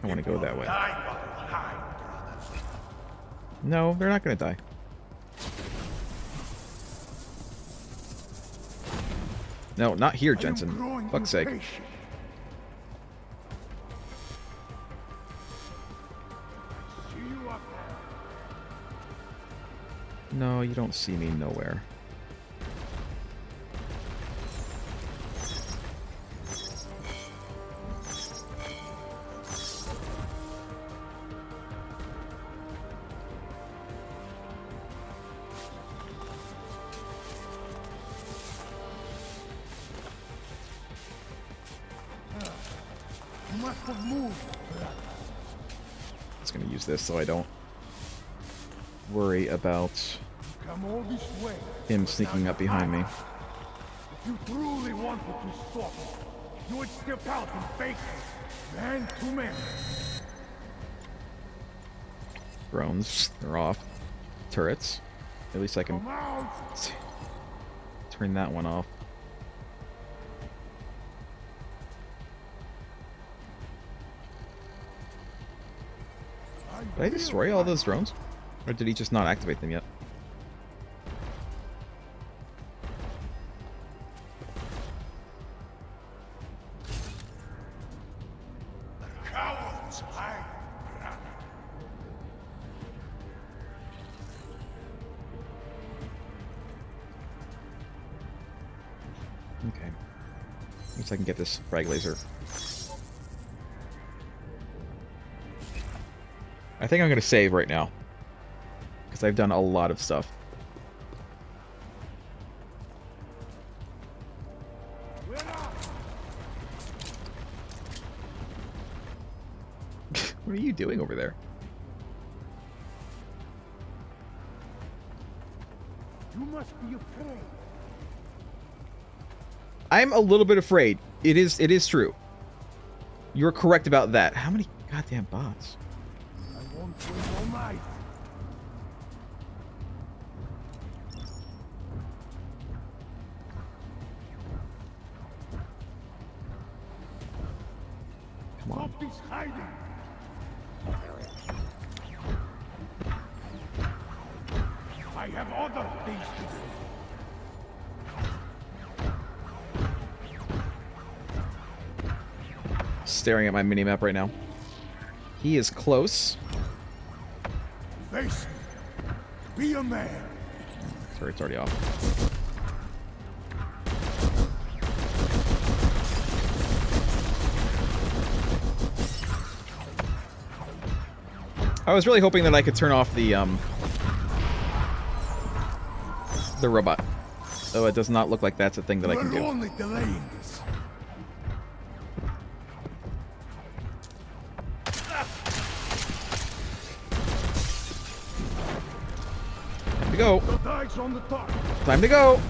think I want to go that way. No, they're not going to die. No, not here, Jensen. Fuck's sake. No, you don't see me nowhere. Just gonna use this so I don't worry about him sneaking up behind me. If you truly wanted to stop it, you would step out and face it, man to man. Drones, they're off. Turrets. At least I can turn that one off. Did I destroy all those drones? Or did he just not activate them yet? Cowards, Okay. At least I can get this frag laser. I think I'm going to save right now. Because I've done a lot of stuff. What are you doing over there? You must be afraid. I'm a little bit afraid. It is true. You're correct about that. How many goddamn bots? I won't wait all night. Come on. Stop this hiding. I have other things to do. Staring at my minimap right now. He is close. Face me. Be a man. Sorry, it's already off. I was really hoping that I could turn off the robot. Though it does not look like that's a thing that I can do. We're only delaying this. Time to go. The dice on the top. Time to go.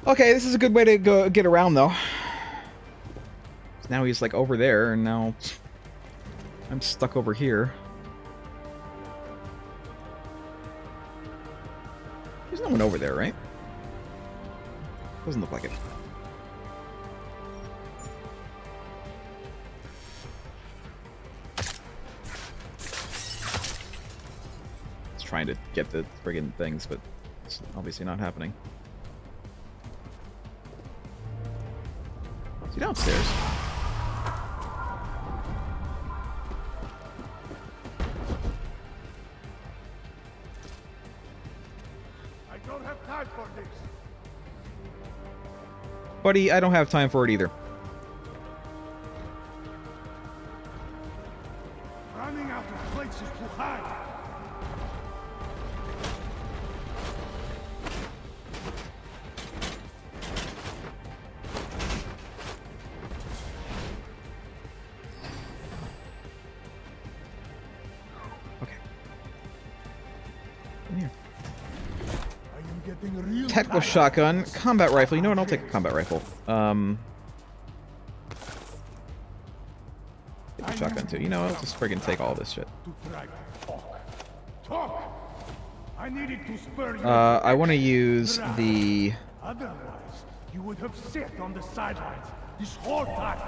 Okay, this is a good way to go get around, though. Now he's like over there, and now I'm stuck over here. There's no one over there, right? Doesn't look like it. It's trying to get the friggin' things, but it's obviously not happening. Is he downstairs? I don't have time for this. Buddy, I don't have time for it either. Running out of places to hide. Okay. Come here. I am getting real Tactical tired. shotgun, combat rifle. You know what? I'll take a combat rifle. Get the shotgun too. You know, I'll just friggin' take all this shit. To try to talk. I needed to spur you. I want to use the Otherwise, you would have sat on the sidelines this whole time.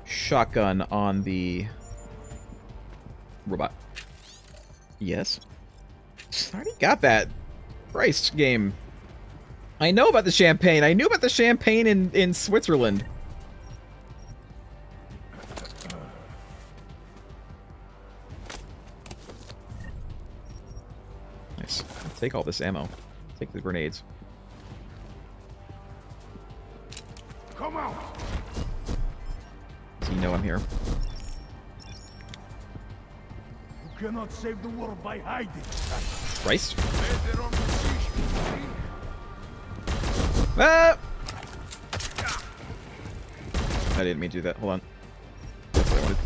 shotgun on the robot. Yes. I already got that. Christ, game. I know about the champagne. I knew about the champagne in Switzerland. Nice. I'll take all this ammo. Take the grenades. Come out. So you know I'm here. You cannot save the world by hiding. Christ. Ah! I didn't mean to do that. Hold on. That's what I wanted.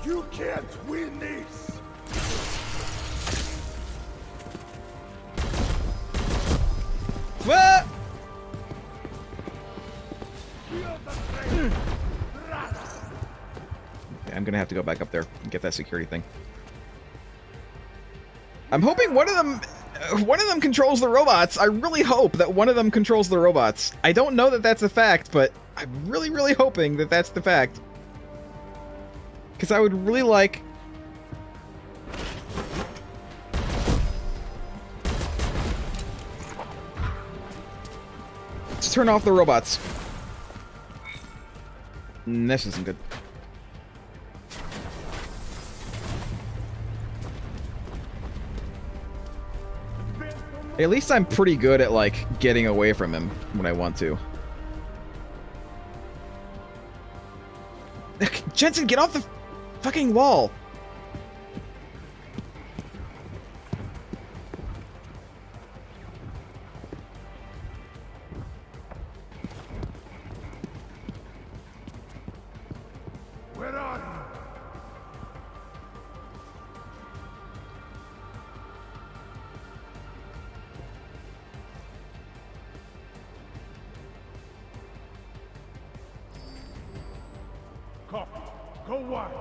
You can't win this. Ah! Okay, I'm gonna have to go back up there and get that security thing. I'm hoping one of them controls the robots. I really hope that one of them controls the robots. I don't know that that's a fact, but I'm really, really hoping that that's the fact. Because I would really like... to turn off the robots. This isn't good. At least I'm pretty good at, like, getting away from him when I want to. Jensen, get off the fucking wall! Where are you? Copy. Go wide.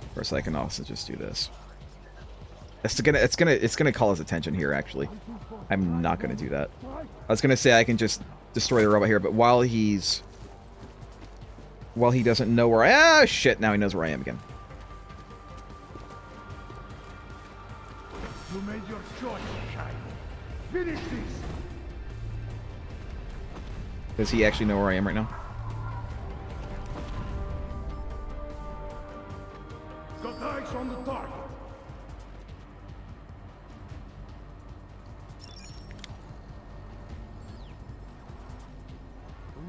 Of course, I can also just do this. It's gonna call his attention here. Actually, I'm not gonna do that. I was gonna say I can just destroy the robot here, but while he doesn't know where I shit, now he knows where I am again. You made your choice, child. Finish this. Does he actually know where I am right now? Got eyes on the target.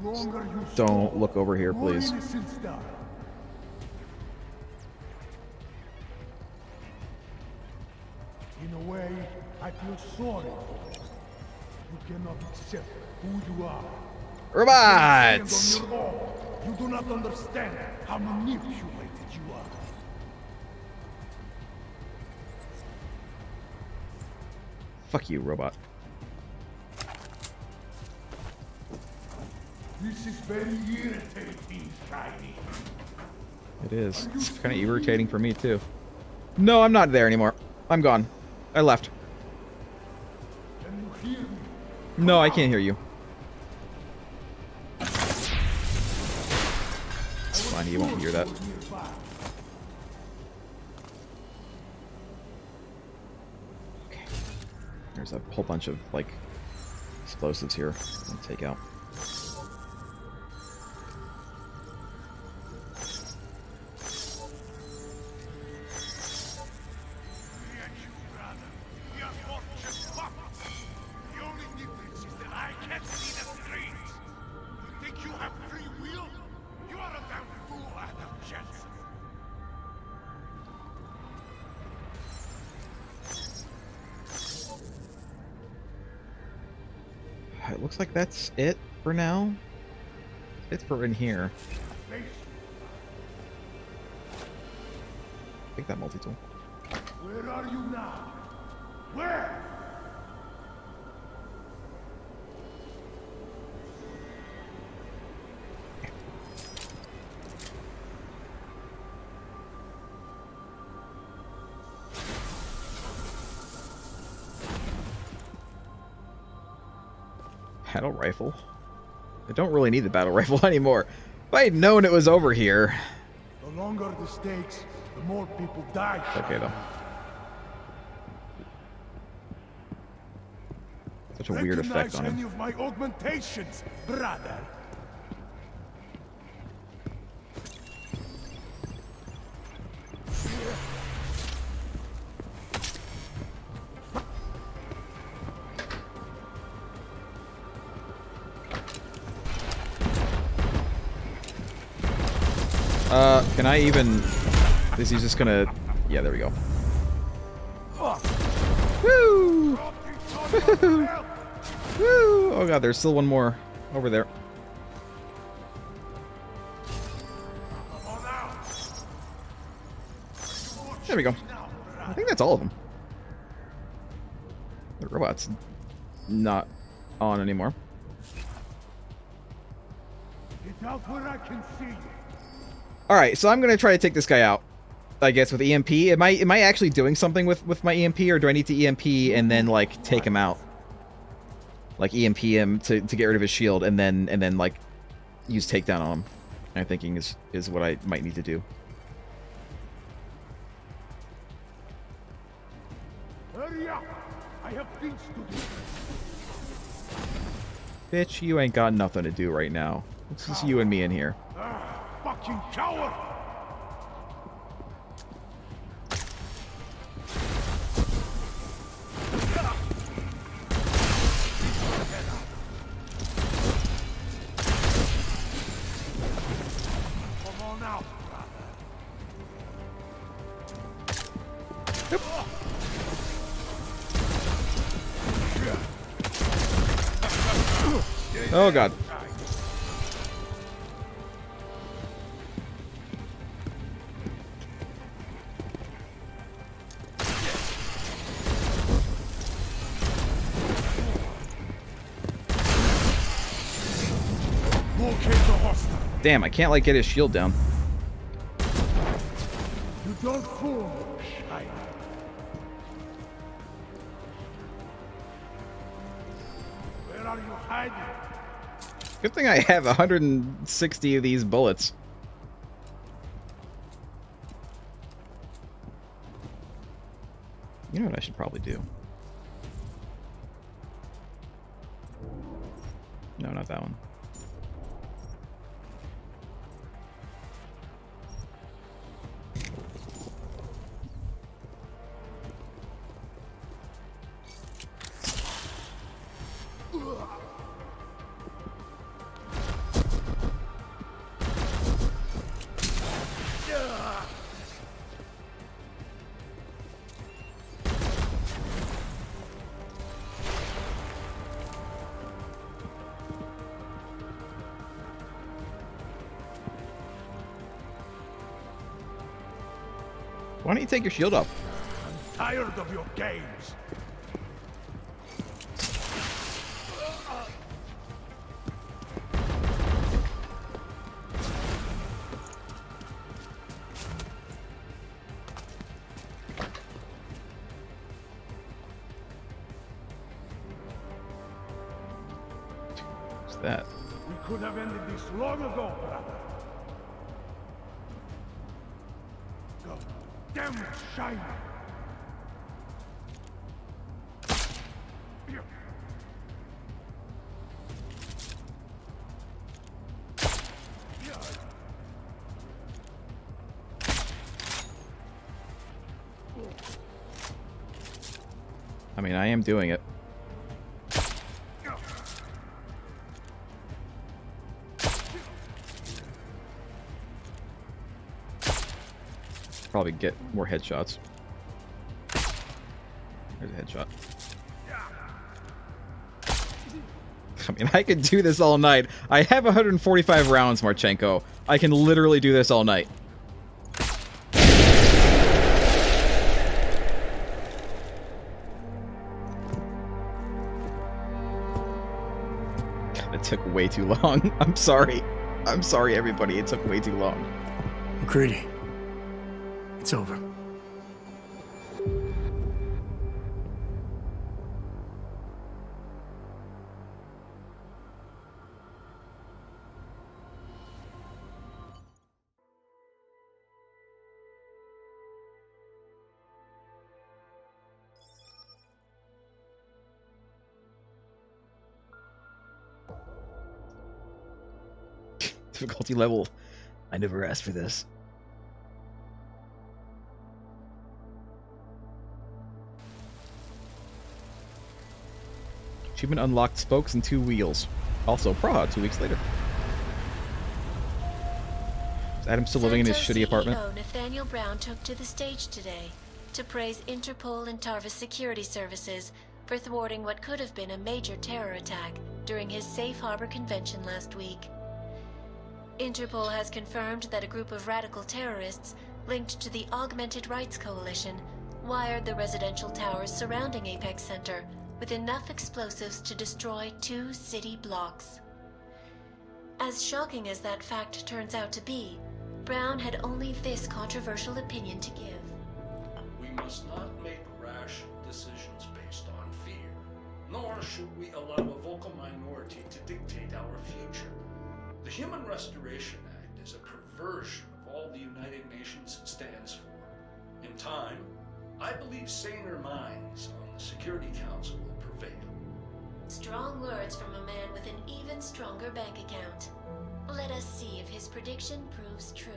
The longer you Don't stall, look over here, more please. innocents die. In a way, I feel sorry for you. You cannot accept who you are. Robots! Stand on your own. You do not understand how manipulated you are. Fuck you, robot. This is very irritating, Shiny. It is. It's kind of irritating for me too. No, I'm not there anymore. I'm gone. I left. Can you hear me? No, I can't hear you. It's fine, you won't hear that. Nearby. Okay. There's a whole bunch of, like, explosives here I'll take out. It looks like that's it for now. It's for in here. Take that multi-tool. Where are you now? Where? Battle rifle? I don't really need the battle rifle anymore. If I had known it was over here. The longer the stakes, the more people die. Okay, though. Such a weird effect on him. Any of my augmentations, brother? Can I even... Is he just gonna... Yeah, there we go. Woo! Woo! Woo! Oh god, there's still one more over there. There we go. I think that's all of them. The robot's not on anymore. Get out where I can see you. Alright, so I'm gonna try to take this guy out, I guess, with EMP. Am I actually doing something with my EMP, or do I need to EMP and then, like, take him out? Like, EMP him to get rid of his shield, and then like, use takedown on him. I'm thinking is what I might need to do. Hurry up! I have things to do. Bitch, you ain't got nothing to do right now. It's just you and me in here. Fucking coward! Come on out, brother. Yep. Oh god. Damn, I can't, like, get his shield down. You don't fool me, Shine. Where are you hiding? Good thing I have 160 of these bullets. You know what I should probably do? No, not that one. Why don't you take your shield off? I'm tired of your games. What's that? We could have ended this long ago, brother. Go. Damn it, Shine! I mean, I am doing it. Probably get more headshots. There's a headshot. I mean, I could do this all night. I have 145 rounds, Marchenko. I can literally do this all night. God, it took way too long. I'm sorry. I'm sorry, everybody. It took way too long. McCready, it's over. Difficulty level. I never asked for this. Achievement unlocked, spokes and 2 wheels. Also, Praha 2 weeks later. Is Adam still living in his shitty apartment? CEO Nathaniel Brown took to the stage today to praise Interpol and Tarvis security services for thwarting what could have been a major terror attack during his Safe Harbor convention last week. Interpol has confirmed that a group of radical terrorists linked to the Augmented Rights Coalition wired the residential towers surrounding Apex Center with enough explosives to destroy 2 city blocks. As shocking as that fact turns out to be, Brown had only this controversial opinion to give. We must not make rash decisions based on fear, nor should we allow a vocal minority to dictate our future. The Human Restoration Act is a perversion of all the United Nations stands for. In time, I believe saner minds on the Security Council will prevail. Strong words from a man with an even stronger bank account. Let us see if his prediction proves true.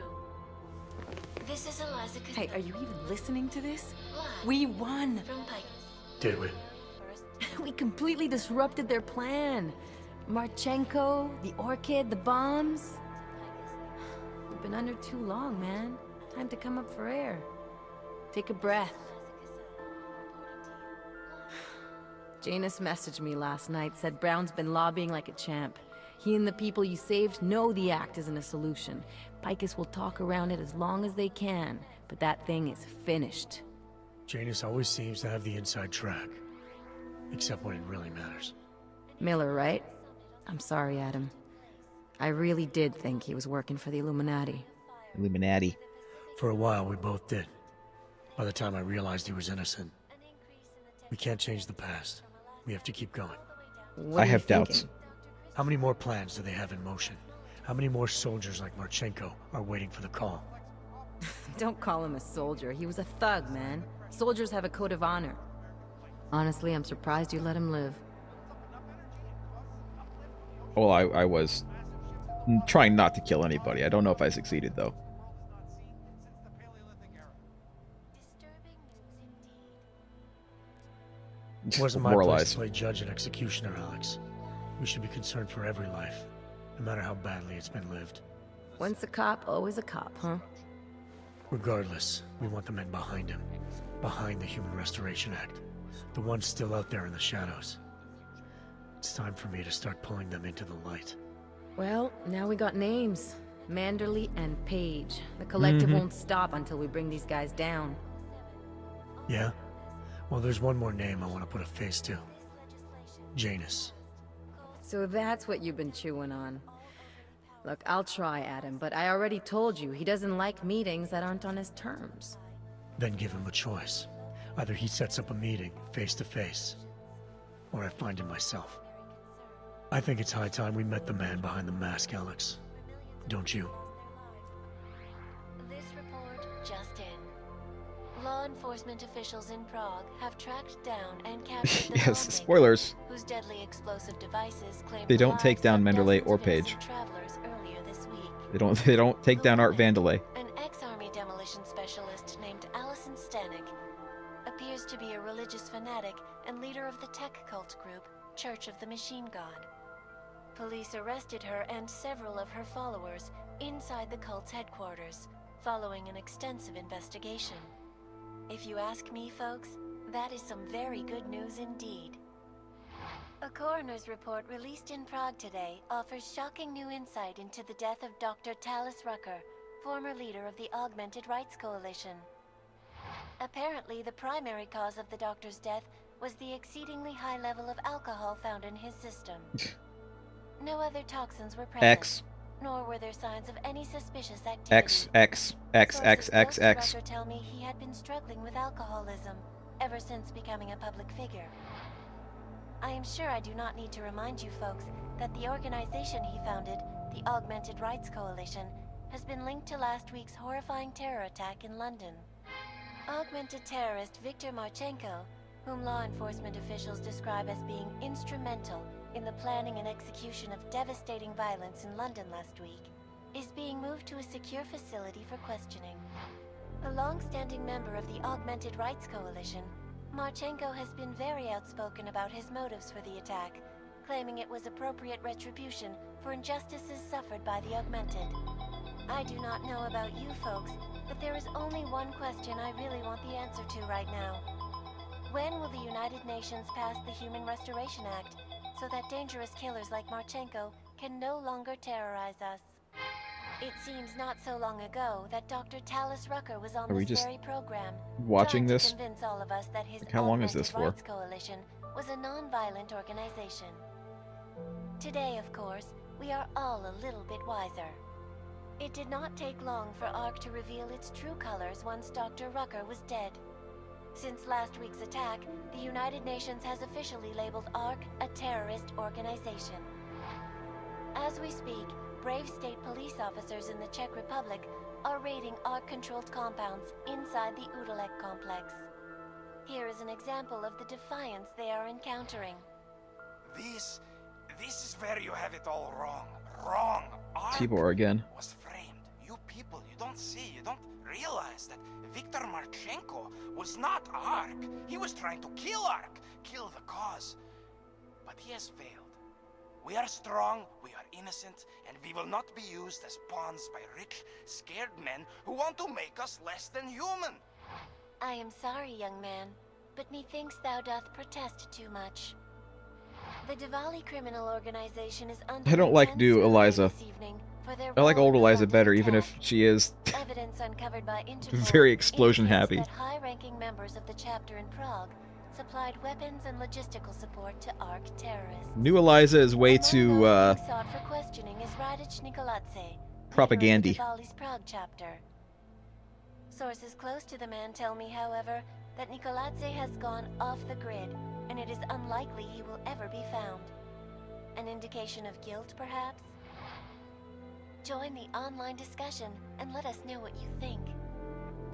This is Eliza Costello. Hey, are you even listening to this? Live We won! from Pike. Did we? We completely disrupted their plan. Marchenko, the Orchid, the bombs. We've been under too long, man. Time to come up for air. Take a breath. Janus messaged me last night, said Brown's been lobbying like a champ. He and the people you saved know the act isn't a solution. Picus will talk around it as long as they can, but that thing is finished. Janus always seems to have the inside track. Except when it really matters. Miller, right? I'm sorry, Adam. I really did think he was working for the Illuminati. Illuminati. For a while, we both did. By the time I realized he was innocent. We can't change the past. We have to keep going. What I are you have doubts. thinking? How many more plans do they have in motion? How many more soldiers like Marchenko are waiting for the call? Don't call him a soldier. He was a thug, man. Soldiers have a code of honor. Honestly, I'm surprised you let him live. Well, I was trying not to kill anybody. I don't know if I succeeded, though. It wasn't my place Moralize. to play judge and executioner, Alex. We should be concerned for every life, no matter how badly it's been lived. Once a cop, always a cop, huh? Regardless, we want the men behind him. Behind the Human Restoration Act. The ones still out there in the shadows. It's time for me to start pulling them into the light. Well, now we got names. Manderley and Page. The collective won't stop until we bring these guys down. Yeah? Well, there's one more name I want to put a face to. Janus. So that's what you've been chewing on. Look, I'll try, Adam, but I already told you he doesn't like meetings that aren't on his terms. Then give him a choice. Either he sets up a meeting, face to face, or I find him myself. I think it's high time we met the man behind the mask, Alex. Don't you? This report just in. Law enforcement officials in Prague have tracked down and captured the Yes, bomb maker, spoilers. whose deadly explosive devices claimed They the don't take lives down of Mendeley dozens or of Page. innocent travelers earlier this week. They don't take down Art Vandelay. An ex-army demolition specialist named Allison Stanek appears to be a religious fanatic and leader of the tech cult group, Church of the Machine God. Police arrested her and several of her followers inside the cult's headquarters, following an extensive investigation. If you ask me, folks, that is some very good news indeed. A coroner's report released in Prague today offers shocking new insight into the death of Dr. Talis Rucker, former leader of the Augmented Rights Coalition. Apparently, the primary cause of the doctor's death was the exceedingly high level of alcohol found in his system. No other toxins were present, X. nor were there signs of any suspicious activity. X, X, X, X, X, X. Rucker tell me he had been struggling with alcoholism ever since becoming a public figure. I am sure I do not need to remind you folks that the organization he founded, the Augmented Rights Coalition, has been linked to last week's horrifying terror attack in London. Augmented terrorist Viktor Marchenko, whom law enforcement officials describe as being instrumental in the planning and execution of devastating violence in London last week, is being moved to a secure facility for questioning. A long-standing member of the Augmented Rights Coalition, Marchenko has been very outspoken about his motives for the attack, claiming it was appropriate retribution for injustices suffered by the Augmented. I do not know about you folks, but there is only one question I really want the answer to right now. When will the United Nations pass the Human Restoration Act so that dangerous killers like Marchenko can no longer terrorize us? It seems not so long ago that Dr. Talis Rucker was on Are we this just very program, watching trying to this? convince all of us that his Like, how long is this Augmented for? Rights Coalition was a non-violent organization. Today, of course, we are all a little bit wiser. It did not take long for ARC to reveal its true colors once Dr. Rucker was dead. Since last week's attack, the United Nations has officially labeled ARC a terrorist organization. As we speak, brave state police officers in the Czech Republic are raiding ARC-controlled compounds inside the Udalek complex. Here is an example of the defiance they are encountering. This is where you have it all wrong. Wrong. ARC Tibor again. was framed. You people, you don't see, you don't realize that Viktor Marchenko was not ARC. He was trying to kill ARC, kill the cause. But he has failed. We are strong, we are innocent, and we will not be used as pawns by rich, scared men who want to make us less than human. I am sorry, young man, but methinks thou doth protest too much. The Diwali criminal organization is under I don't like intense new scrutiny Eliza. this evening for their I like role old in the Eliza wanted better, even if attack. she is Evidence uncovered by Interpol very explosion indicates happy. that high-ranking members of the chapter in Prague supplied weapons and logistical support to ARC terrorists. New Eliza is way Among too those being sought for questioning is Radic Nikoladze, propagandy. leader of the Diwali's Prague chapter. Sources close to the man tell me, however, that Nikoladze has gone off the grid, and it is unlikely he will ever be found. An indication of guilt, perhaps? Join the online discussion and let us know what you think.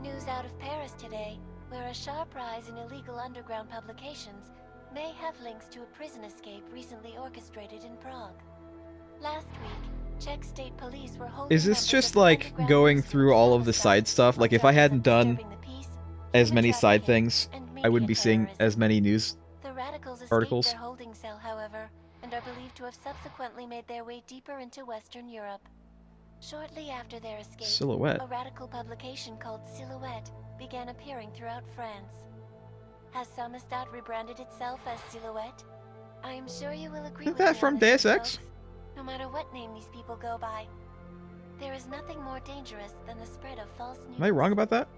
News out of Paris today, where a sharp rise in illegal underground publications may have links to a prison escape recently orchestrated in Prague. Last week, Czech state police were holding Is this members just of the like underground going news through group all of the Samizdat side stuff? Like if I on hadn't charges of done disturbing the peace, as human many side trafficking, things, and I wouldn't media be seeing terrorism. as many news The radicals escaped articles. their holding cell, however, and are believed to have subsequently made their way deeper into Western Europe. Shortly after their escape, Silhouette. a radical publication called Silhouette began appearing throughout France. Has Samizdat rebranded itself as Silhouette? I am sure you will agree Isn't with that me from on this Deus one, Ex? folks. No matter what name these people go by, there is nothing more dangerous than the spread of false news. Am I wrong about that?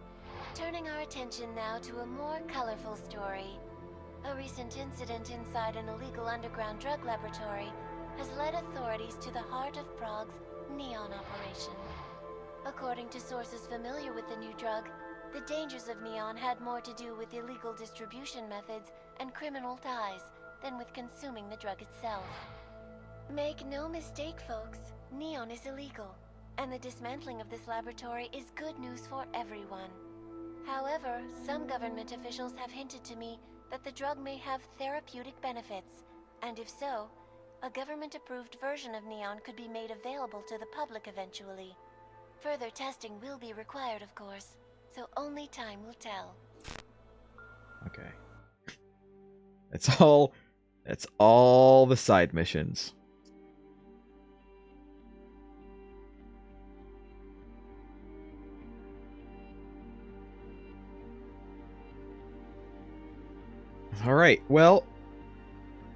Turning our attention now to a more colorful story. A recent incident inside an illegal underground drug laboratory has led authorities to the heart of Prague's Neon operation. According to sources familiar with the new drug, the dangers of Neon had more to do with illegal distribution methods and criminal ties than with consuming the drug itself. Make no mistake, folks, Neon is illegal, and the dismantling of this laboratory is good news for everyone. However, some government officials have hinted to me that the drug may have therapeutic benefits, and if so, a government-approved version of Neon could be made available to the public eventually. Further testing will be required, of course, so only time will tell. Okay. That's all the side missions. All right. Well,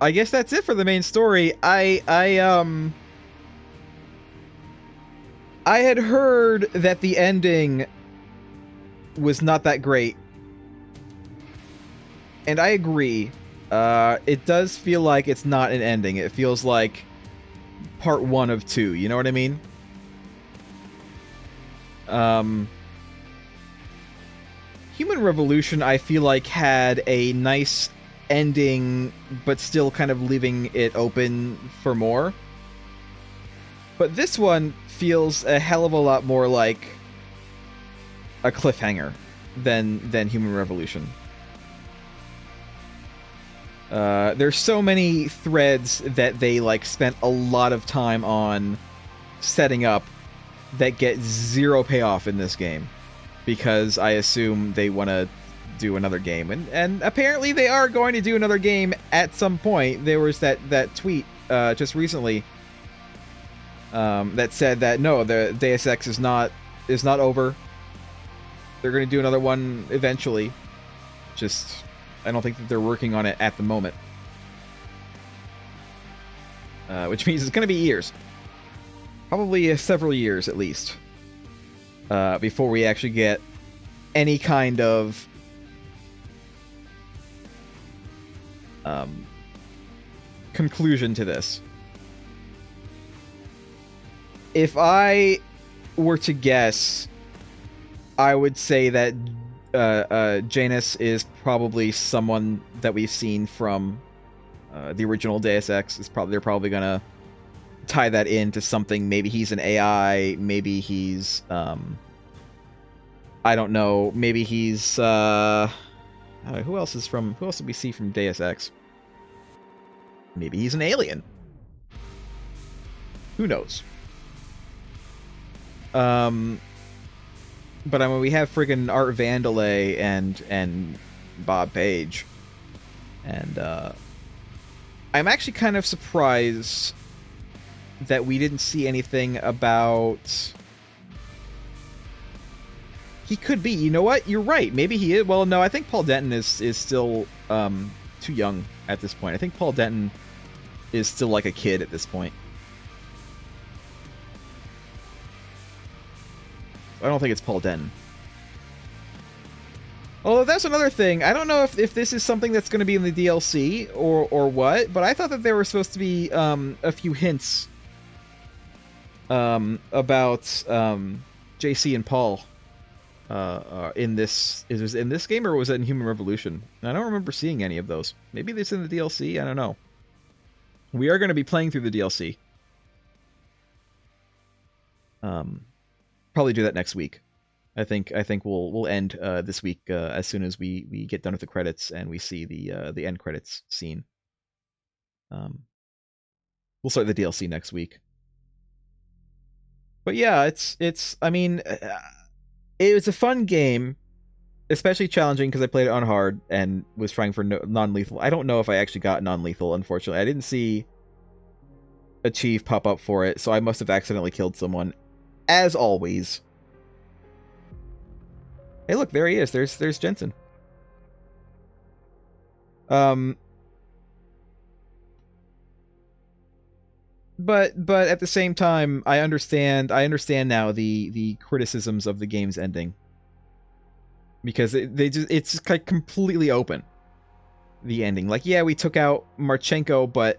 I guess that's it for the main story. I had heard that the ending was not that great. And I agree. It does feel like it's not an ending. It feels like part 1 of 2, you know what I mean? Human Revolution, I feel like, had a nice ending, but still kind of leaving it open for more. But this one feels a hell of a lot more like a cliffhanger than Human Revolution. There's so many threads that they like spent a lot of time on setting up that get zero payoff in this game, because I assume they want to do another game, and apparently they are going to do another game at some point. There was that tweet just recently that said that no, the Deus Ex is not over. They're going to do another one eventually. Just I don't think that they're working on it at the moment. Which means it's going to be years. Probably several years at least. Before we actually get any kind of conclusion to this. If I were to guess, I would say that Janus is probably someone that we've seen from the original Deus Ex. They're probably gonna tie that into something. Maybe he's an AI. Maybe he's I don't know. Maybe he's who else did we see from Deus Ex? Maybe he's an alien. Who knows? But I mean, we have friggin' Art Vandelay and Bob Page, and I'm actually kind of surprised that we didn't see anything about. He could be. You know what? You're right. Maybe he is. Well, no, I think Paul Denton is still too young at this point. I think Paul Denton is still like a kid at this point. I don't think it's Paul Denton. Although that's another thing. I don't know if this is something that's going to be in the DLC or what, but I thought that there were supposed to be a few hints about JC and Paul in this. Is it in this game or was it in Human Revolution? I don't remember seeing any of those. Maybe it's in the DLC. I don't know. We are going to be playing through the DLC. Probably do that next week. I think we'll end this week as soon as we get done with the credits and we see the end credits scene. We'll start the DLC next week. But yeah, it's I mean, it was a fun game, especially challenging because I played it on hard and was trying for non-lethal. I don't know if I actually got non-lethal, unfortunately. I didn't see Achieve pop up for it, so I must have accidentally killed someone. As always. Hey, look, there he is. There's Jensen. But at the same time, I understand now the criticisms of the game's ending, because it's like completely open. The ending, like, yeah, we took out Marchenko, but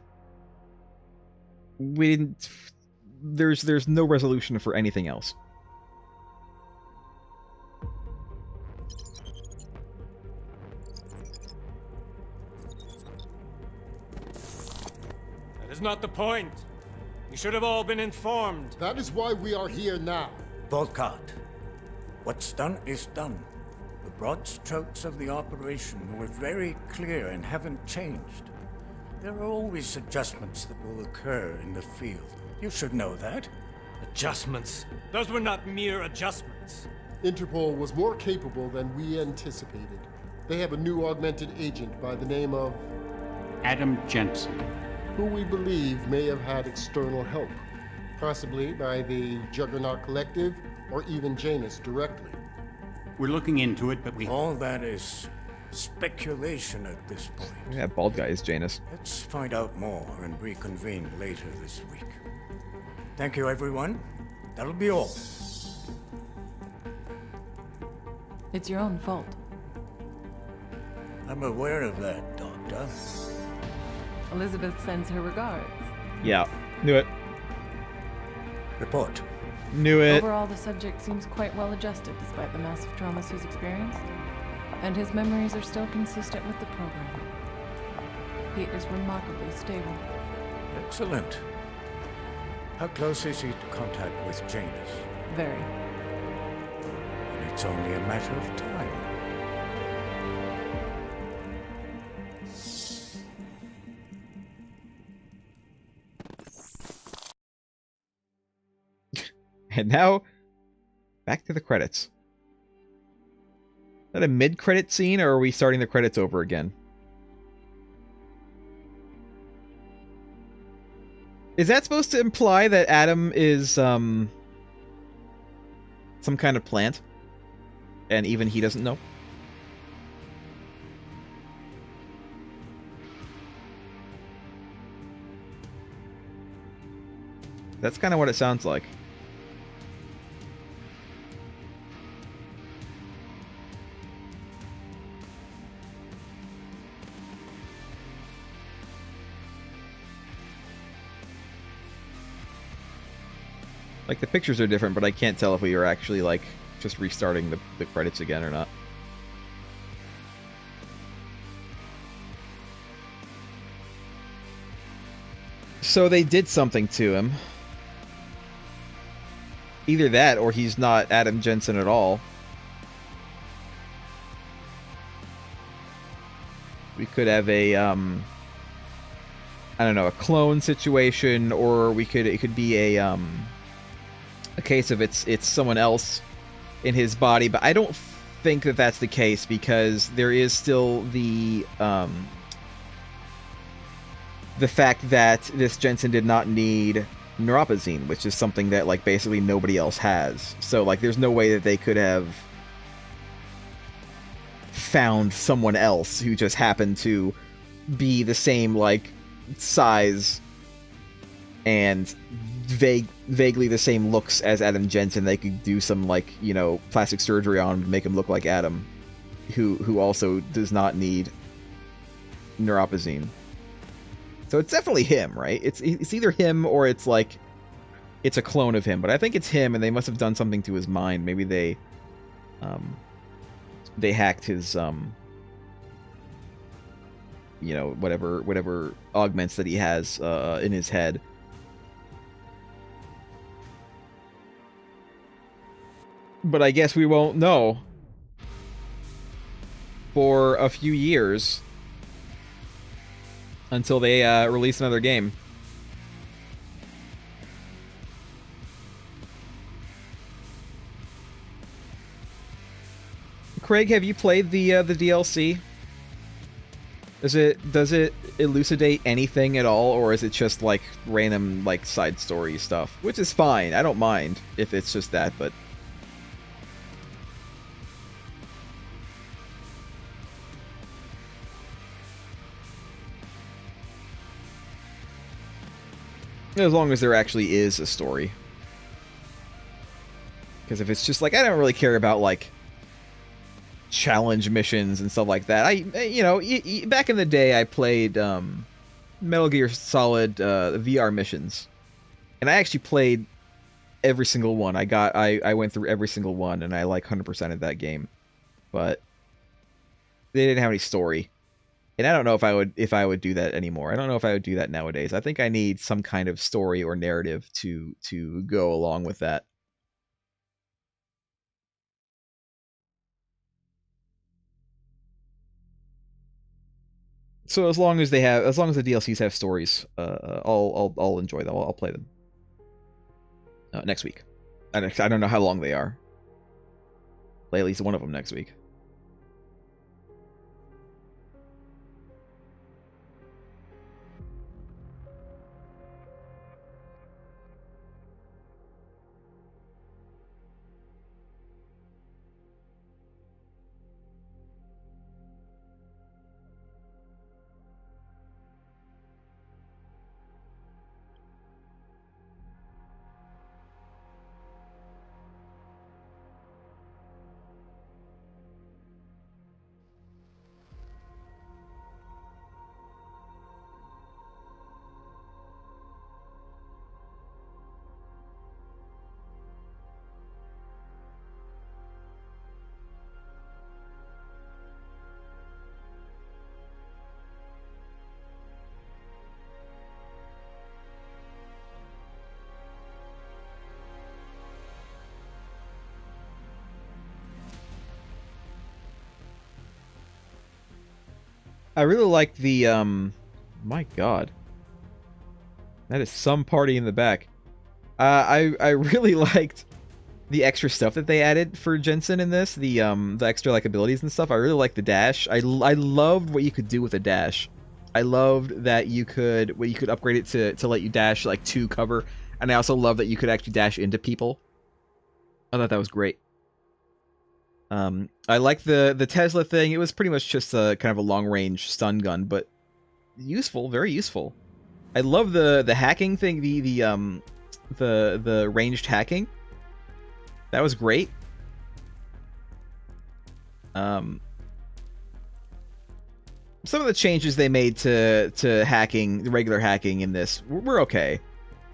we didn't. There's no resolution for anything else. That is not the point. You should have all been informed. That is why we are here now. Volkart, what's done is done. The broad strokes of the operation were very clear and haven't changed. There are always adjustments that will occur in the field. You should know that. Adjustments? Those were not mere adjustments. Interpol was more capable than we anticipated. They have a new augmented agent by the name of Adam Jensen, who we believe may have had external help, possibly by the Juggernaut Collective or even Janus directly. we're looking into it, but we... All that is speculation at this point. Yeah, bald guy is Janus. Let's find out more and reconvene later this week. Thank you, everyone. That'll be all. It's your own fault. I'm aware of that, Doctor. Elizabeth sends her regards. Yeah, knew it. Report. Knew it. Overall, the subject seems quite well adjusted despite the massive traumas he's experienced. And his memories are still consistent with the program. He is remarkably stable. Excellent. How close is he to contact with Janus? Very. And it's only a matter of time. And now, back to the credits. Is that a mid-credit scene, or are we starting the credits over again? Is that supposed to imply that Adam is, some kind of plant? And even he doesn't know? That's kind of what it sounds like. Like, the pictures are different, but I can't tell if we are actually, like, just restarting the credits again or not. So they did something to him. Either that, or he's not Adam Jensen at all. We could have a, I don't know, a clone situation, or it could be a case of it's someone else in his body, but I don't think that that's the case, because there is still the fact that this Jensen did not need neuropazine, which is something that, like, basically nobody else has. So, like, there's no way that they could have found someone else who just happened to be the same, like, size and vaguely the same looks as Adam Jensen. They could do some, like, you know, plastic surgery on him to make him look like Adam, who also does not need neuropazine. So it's definitely him, right? It's either him or it's like it's a clone of him. But I think it's him, and they must have done something to his mind. Maybe they hacked his you know, whatever augments that he has in his head. But I guess we won't know for a few years until they release another game. Craig, have you played the DLC? Does it elucidate anything at all, or is it just like random, like, side story stuff? Which is fine. I don't mind if it's just that, but as long as there actually is a story. Because if it's just like, I don't really care about, like, challenge missions and stuff like that. You know, back in the day, I played Metal Gear Solid VR missions, and I actually played every single one. I went through every single one, and I, like, 100%ed that game, but they didn't have any story. And I don't know if I would do that anymore. I don't know if I would do that nowadays. I think I need some kind of story or narrative to go along with that. So as long as the DLCs have stories, I'll enjoy them. I'll play them next week. I don't know how long they are. Play at least one of them next week. I really like the my god. That is some party in the back. I really liked the extra stuff that they added for Jensen in this, the extra like abilities and stuff. I really like the dash. I loved what you could do with a dash. I loved that you could upgrade it to let you dash like to cover, and I also love that you could actually dash into people. I thought that was great. I like the Tesla thing. It was pretty much just a kind of a long range stun gun, but useful, very useful. I love the hacking thing, the ranged hacking. That was great. Some of the changes they made to hacking, the regular hacking in this, were okay.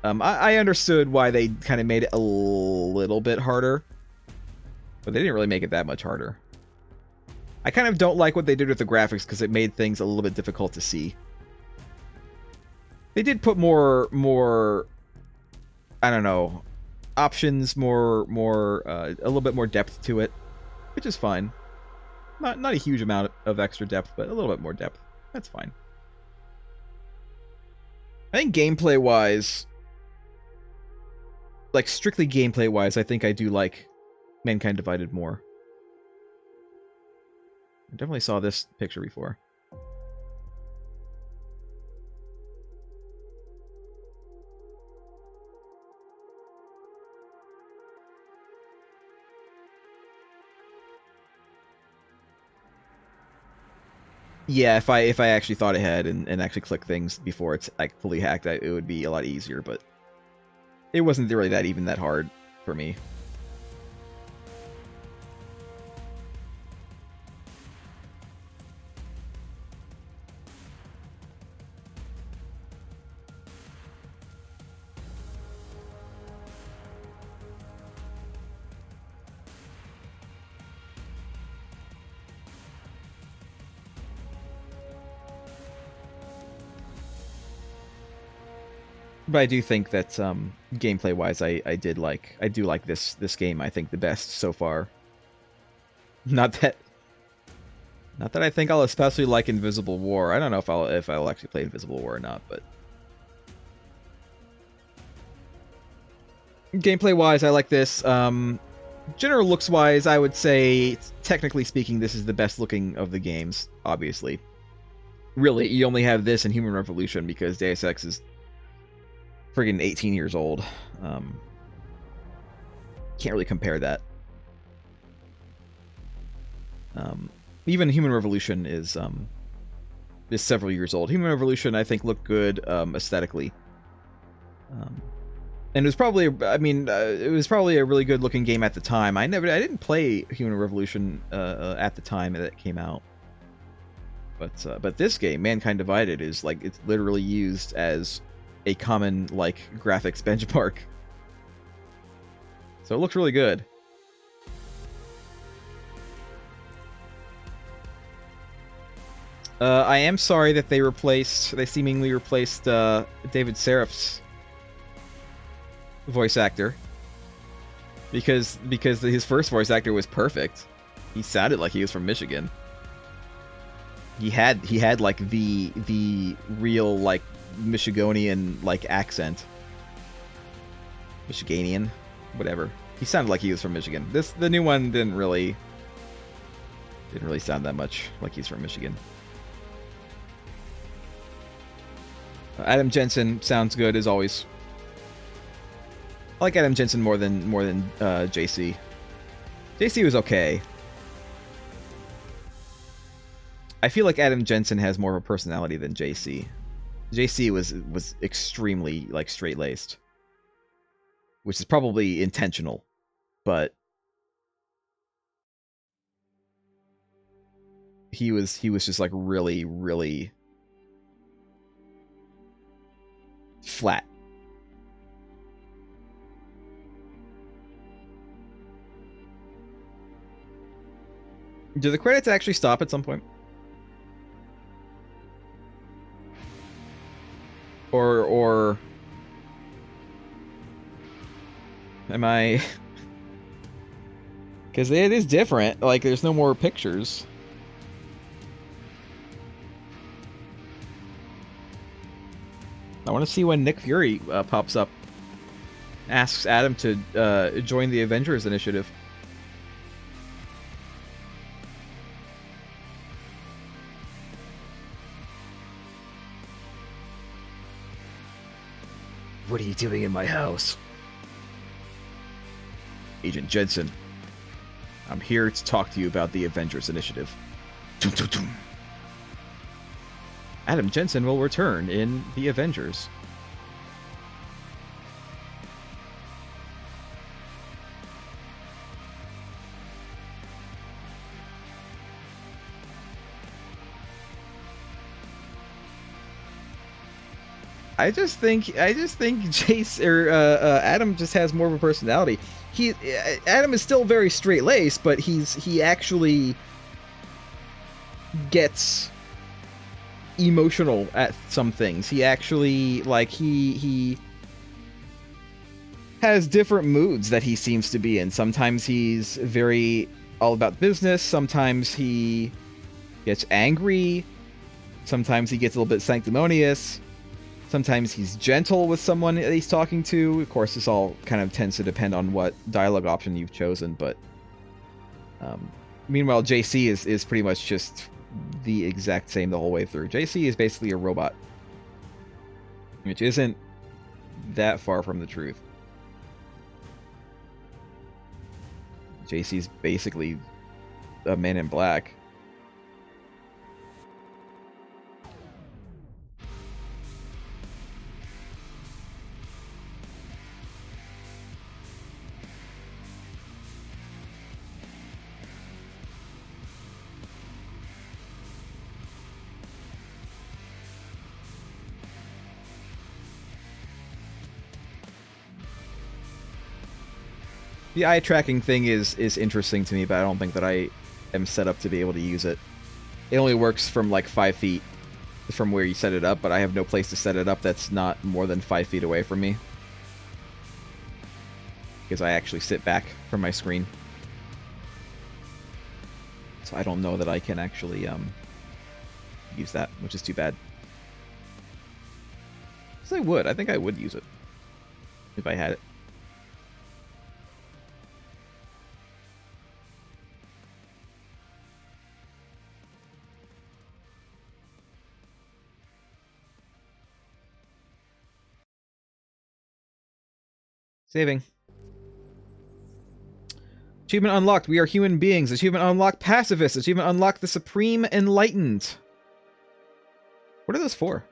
I understood why they kind of made it a little bit harder, but they didn't really make it that much harder. I kind of don't like what they did with the graphics because it made things a little bit difficult to see. They did put more, I don't know, options, a little bit more depth to it, which is fine. Not a huge amount of extra depth, but a little bit more depth. That's fine. I think gameplay-wise, like strictly gameplay-wise, I think I do like Mankind Divided more. I definitely saw this picture before. Yeah, if I actually thought ahead and actually clicked things before it's like fully hacked, it would be a lot easier, but it wasn't really that hard for me. But I do think that gameplay-wise, I do like this game. I think the best so far. Not that I think I'll especially like Invisible War. I don't know if I'll actually play Invisible War or not, but gameplay-wise, I like this. General looks-wise, I would say, technically speaking, this is the best looking of the games. Obviously, really, you only have this and Human Revolution because Deus Ex is friggin' 18 years old. Can't really compare that. Even Human Revolution is several years old. Human Revolution, I think, looked good aesthetically. And it was probably, it was probably a really good looking game at the time. I didn't play Human Revolution at the time that it came out. But this game, Mankind Divided, is like, it's literally used as a common like graphics benchmark. So it looks really good. I am sorry that they seemingly replaced David Seraph's voice actor. Because his first voice actor was perfect. He sounded like he was from Michigan. He had like the real like Michigonian like accent. Michiganian, whatever. He sounded like he was from Michigan. The new one didn't really sound that much like he's from Michigan. Adam Jensen sounds good as always. I like Adam Jensen more than JC. JC was okay. I feel like Adam Jensen has more of a personality than JC. JC was extremely like straight-laced, which is probably intentional, but he was just like really flat. Do the credits actually stop at some point? Or am I... Because it is different. Like, there's no more pictures. I want to see when Nick Fury pops up. Asks Adam to join the Avengers Initiative. What are you doing in my house? Agent Jensen, I'm here to talk to you about the Avengers Initiative. Tum, tum, tum. Adam Jensen will return in The Avengers. I just think Jace or Adam just has more of a personality. Adam is still very straight-laced, but he actually gets emotional at some things. He actually he has different moods that he seems to be in. Sometimes he's very all about business. Sometimes he gets angry. Sometimes he gets a little bit sanctimonious. Sometimes he's gentle with someone that he's talking to. Of course, this all kind of tends to depend on what dialogue option you've chosen, but meanwhile, JC is pretty much just the exact same the whole way through. JC is basically a robot, which isn't that far from the truth. JC's basically a Man in Black. The eye tracking thing is interesting to me, but I don't think that I am set up to be able to use it. It only works from like 5 feet from where you set it up, but I have no place to set it up that's not more than 5 feet away from me. Because I actually sit back from my screen. So I don't know that I can actually use that, which is too bad. Because I would. I think I would use it. If I had it. Saving. Achievement unlocked. We are human beings. Achievement unlocked. Pacifist. Achievement unlocked. The Supreme Enlightened. What are those for?